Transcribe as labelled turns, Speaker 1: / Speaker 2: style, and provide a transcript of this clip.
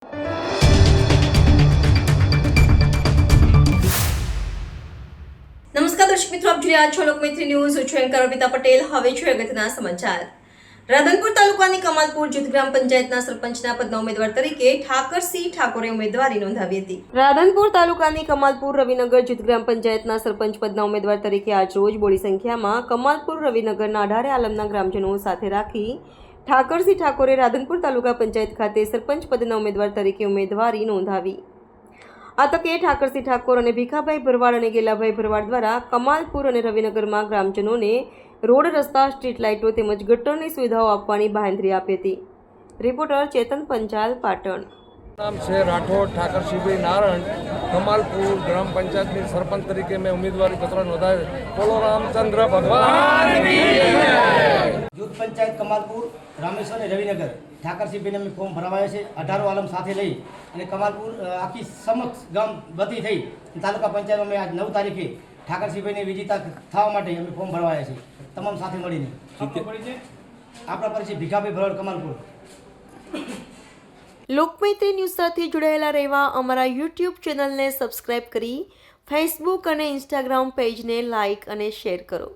Speaker 1: નમસ્કાર દર્શક મિત્રો, આપ જોઈ રહ્યા છો લોકમૈત્રી ન્યૂઝ. હું છું એન્કર અર્પિતા પટેલ. હવે છે અગત્યના સમાચાર. રાધનપુર તાલુકાની કમાલપુર જૂથ ગ્રામ પંચાયતના સરપંચના પદના ઉમેદવાર તરીકે ઠાકરસિંહ ઠાકોરે ઉમેદવારી નોંધાવી હતી. રાધનપુર તાલુકાની કમાલપુર રવિનગર જૂથ ગ્રામ પંચાયતના સરપંચ પદના ઉમેદવાર તરીકે આજ રોજ બોડી સંખ્યામાં કમાલપુર રવિનગરના 18 આલમના ગ્રામજનો સાથે રાખી ઠાકરસિંહ ઠાકોરે રાધનપુર તાલુકા પંચાયત ખાતે સરપંચ પદના ઉમેદવાર તરીકે ઉમેદવારી નોંધાવી. આ તકે ઠાકરસિંહ ઠાકોર અને ભીખાભાઈ ભરવાડ અને ગેલાભાઈ ભરવાડ દ્વારા કમાલપુર અને રવિનગરમાં ગ્રામજનોને રોડ, રસ્તા, સ્ટ્રીટ લાઇટો તેમજ ગટરની સુવિધાઓ આપવાની બાંહેધરી આપી હતી. રિપોર્ટર ચેતન પંચાલ, પાટણ.
Speaker 2: નામ છે રાઠોડ ઠાકરસિંહભાઈ નારણ. કમાલપુર ગ્રામ પંચાયતની સરપંચ તરીકે મેં ઉમેદવારી પત્ર નોંધાવ્યું. બોલો રામચંદ્ર ભગવાન.
Speaker 3: જૂથ પંચાયત કમાલપુર, રામેશ્વર અને રવિનગર ઠાકરસિંહભાઈને અમે ફોર્મ ભરાવાયા છે. 18 આલમ સાથે લઈ અને કમાલપુર આખી સમક્ષ ગામ બધી થઈ તાલુકા પંચાયતમાં અમે આજ 9 તારીખે ઠાકરસિંહભાઈને વિજેતા થવા માટે અમે ફોર્મ ભરવાયા છે. તમામ સાથે મળીને આપણા પરિચય ભીખાભાઈ ભરવાડ, કમાલપુર.
Speaker 1: લોકમૈત્રી ન્યૂઝ સાથે જોડાયેલા રહેવા અમારા યુટ્યુબ ચેનલને સબસ્ક્રાઇબ કરી ફેસબુક અને ઇન્સ્ટાગ્રામ પેજને લાઇક અને શેર કરો.